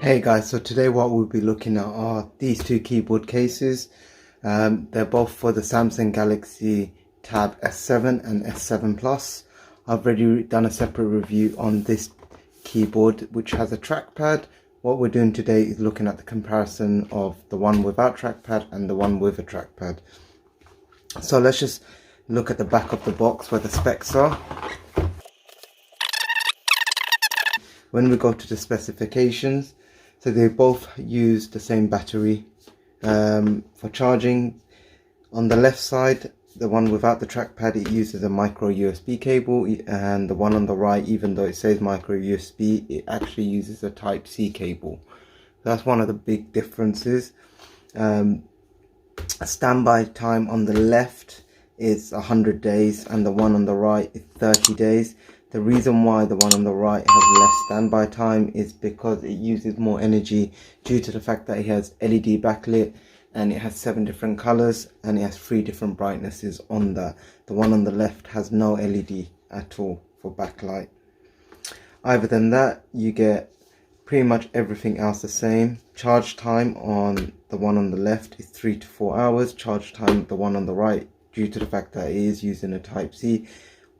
Hey guys, so today what we'll be looking at are these two keyboard cases. They're both for the Samsung Galaxy Tab S7 and S7 Plus. I've already done a separate review on this keyboard which has a trackpad. What we're doing today is looking at the comparison of the one without trackpad and the one with a trackpad. So let's just look at the back of the box where the specs are. When we go to the specifications, so they both use the same battery for charging. On the left side, the one without the trackpad, it uses a micro USB cable, and the one on the right, even though it says micro USB, it actually uses a type C cable. That's one of the big differences. Standby time on the left is 100 days and the one on the right is 30 days. The reason why the one on the right has less standby time is because it uses more energy due to the fact that it has LED backlit and it has 7 different colors and it has 3 different brightnesses on that. The one on the left has no LED at all for backlight. Other than that, you get pretty much everything else the same. Charge time on the one on the left is 3 to 4 hours. Charge time the one on the right, due to the fact that it is using a type C,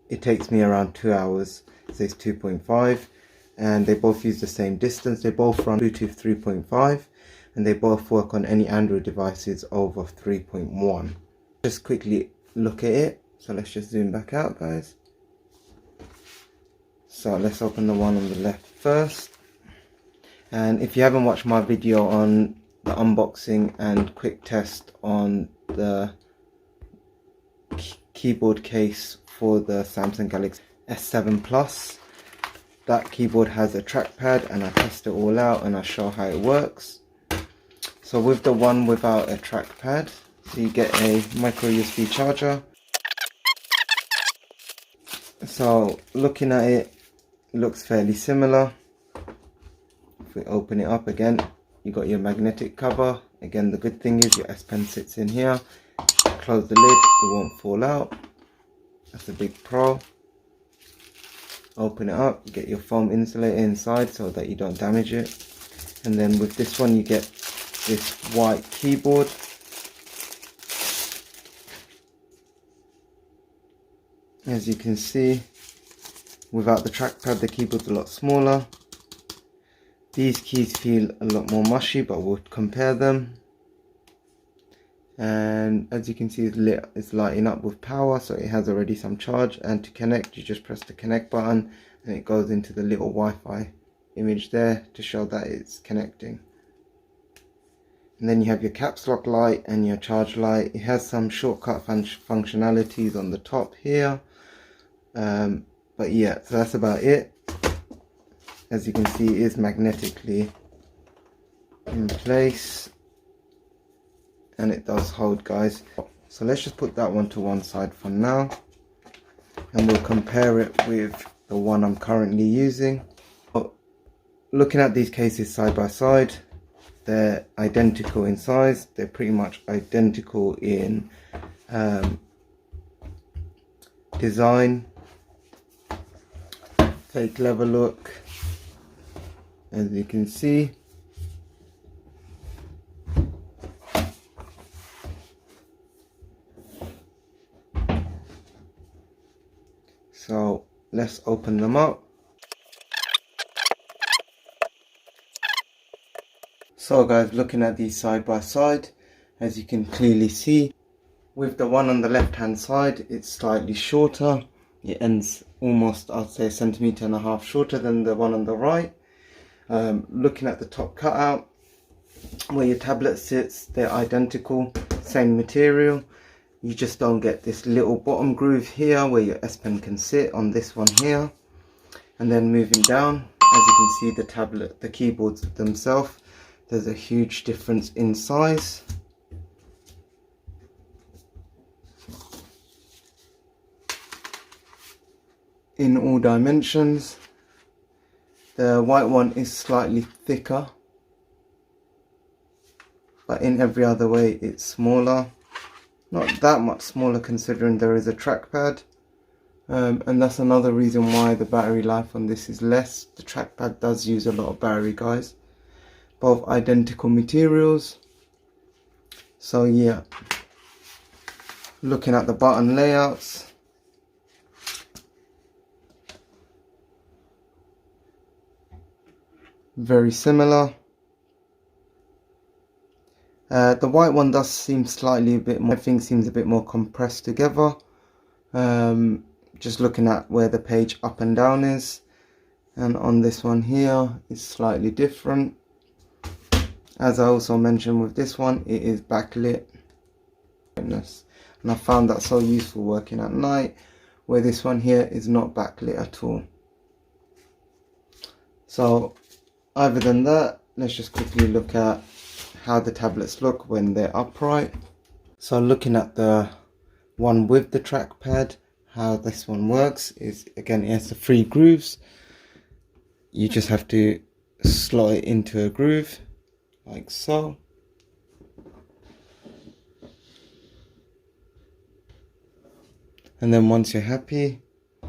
it takes me around 2 hours. It says 2.5, and they both use the same distance. They both run Bluetooth 3.5 and they both work on any Android devices over 3.1. Just quickly look at it. So let's just zoom back out, guys. So let's open the one on the left first. And if you haven't watched my video on the unboxing and quick test on the keyboard case for the Samsung Galaxy S7 Plus, that keyboard has a trackpad and I test it all out and I show how it works. So with the one without a trackpad, so you get a micro USB charger. So looking at it, it looks fairly similar. If we open it up again, you got your magnetic cover. Again, the good thing is your S Pen sits in here. Close the lid, it won't fall out. That's a big pro. Open it up, you get your foam insulator inside so that you don't damage it. And then with this one you get this white keyboard. As you can see, without the trackpad the keyboard's a lot smaller. These keys feel a lot more mushy, but we'll compare them. And as you can see, it's lighting up with power, so it has already some charge. And to connect, you just press the connect button and it goes into the little Wi-Fi image there to show that it's connecting. And then you have your caps lock light and your charge light. It has some shortcut functionalities on the top here, but yeah, so that's about it. As you can see, it is magnetically in place and it does hold, guys. So let's just put that one to one side for now and we'll compare it with the one I'm currently using. Looking at these cases side by side, they're identical in size, they're pretty much identical in design, fake leather look, as you can see. So let's open them up. So guys, looking at these side by side, as you can clearly see, with the one on the left hand side, it's slightly shorter. It ends almost, I'd say, 1.5 centimeters shorter than the one on the right. Looking at the top cutout, where your tablet sits, they're identical, same material. You just don't get this little bottom groove here where your S Pen can sit on this one here. And then moving down, as you can see, the tablet, the keyboards themselves, there's a huge difference in size. In all dimensions. The white one is slightly thicker, but in every other way it's smaller. Not that much smaller considering there is a trackpad. And that's another reason why the battery life on this is less. The trackpad does use a lot of battery, guys. both identical materials. So yeah, looking at the button layouts, very similar. The white one does seem slightly a bit more, everything seems a bit more compressed together. Just looking at where the page up and down is, and on this one here it's slightly different. As I also mentioned with this one, it is backlit, and I found that so useful working at night, where this one here is not backlit at all. So other than that, let's just quickly look at how the tablets look when they're upright. So looking at the one with the trackpad, how this one works is, again, it has the 3 grooves. You just have to slot it into a groove like so. And then once you're happy,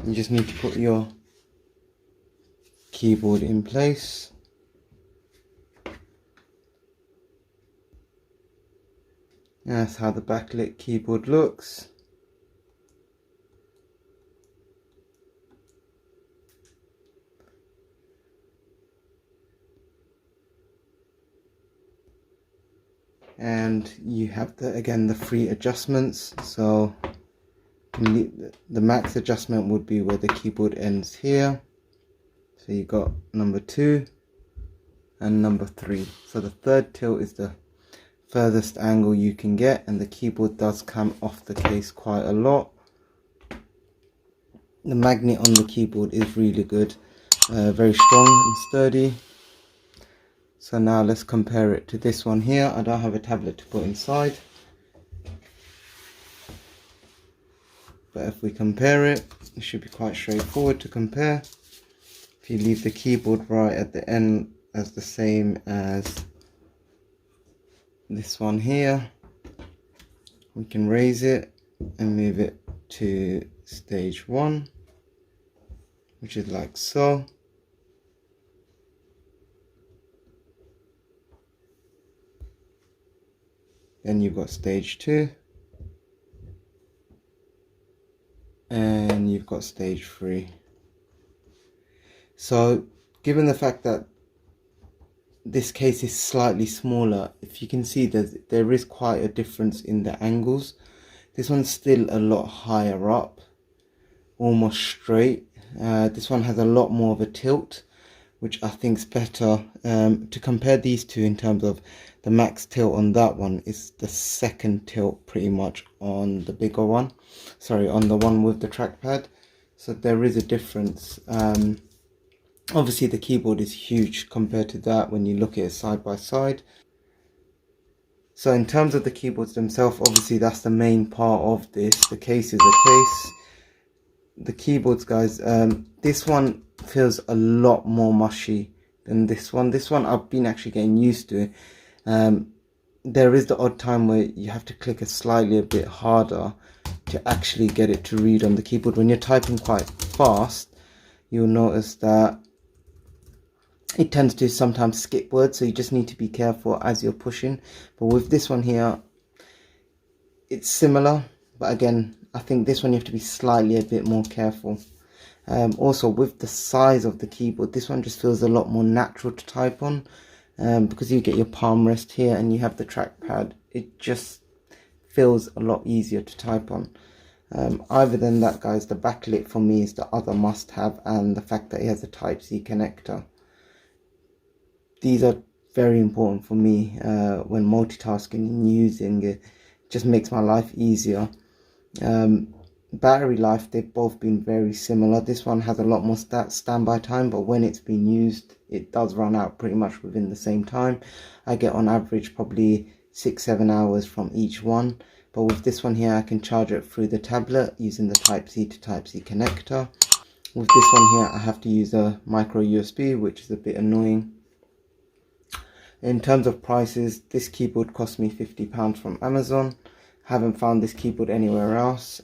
you just need to put your keyboard in place. That's how the backlit keyboard looks. And you have the 3 adjustments. So the max adjustment would be where the keyboard ends here. So you got number 2 and number 3. So the 3rd tilt is the furthest angle you can get, and the keyboard does come off the case quite a lot. The magnet on the keyboard is really good, very strong and sturdy. So now let's compare it to this one here. I don't have a tablet to put inside, but if we compare it, it should be quite straightforward to compare. If you leave the keyboard right at the end as the same as this one here, we can raise it and move it to stage 1, which is like so. Then you've got stage 2, and you've got stage 3. So given the fact that this case is slightly smaller, if you can see that there is quite a difference in the angles. This one's still a lot higher up, almost straight. This one has a lot more of a tilt, which I think is better. To compare these two in terms of the max tilt on that one is the 2nd tilt pretty much on the bigger one, sorry, on the one with the trackpad. So there is a difference. Obviously the keyboard is huge compared to that when you look at it side by side. So in terms of the keyboards themselves, obviously that's the main part of this. The case is a case. The keyboards, guys, this one feels a lot more mushy than this one. This one I've been actually getting used to. There is the odd time where you have to click it slightly a bit harder to actually get it to read on the keyboard. When you're typing quite fast, you'll notice that it tends to sometimes skip words, so you just need to be careful as you're pushing. But with this one here, it's similar, but again, I think this one you have to be slightly a bit more careful. Also with the size of the keyboard, this one just feels a lot more natural to type on, because you get your palm rest here and you have the trackpad. It just feels a lot easier to type on. Other than that, guys, the backlit for me is the other must have, and the fact that it has a Type-C connector. These are very important for me when multitasking and using it. Just makes my life easier. Battery life, they've both been very similar. This one has a lot more standby time, but when it's been used, it does run out pretty much within the same time. I get on average probably 6-7 hours from each one. But with this one here, I can charge it through the tablet using the Type-C to Type-C connector. With this one here, I have to use a micro USB, which is a bit annoying. In terms of prices, this keyboard cost me £50 from Amazon. Haven't found this keyboard anywhere else,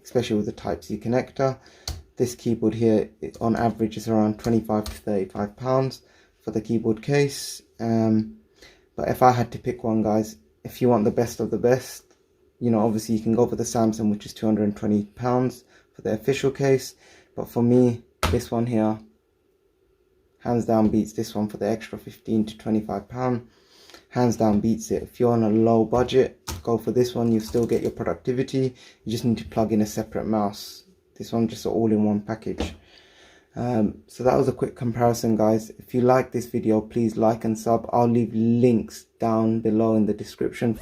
especially with the Type-C connector. This keyboard here, on average, is around £25 to £35. for the keyboard case. But if I had to pick one, guys, if you want the best of the best, you know, obviously you can go for the Samsung, which is £220 for the official case. But for me, this one here, hands down beats this one for the extra £15 to £25. Hands down beats it. If you're on a low budget, go for this one. You still get your productivity. You just need to plug in a separate mouse. This one just an all-in-one package. So that was a quick comparison, guys. If you like this video, please like and sub. I'll leave links down below in the description.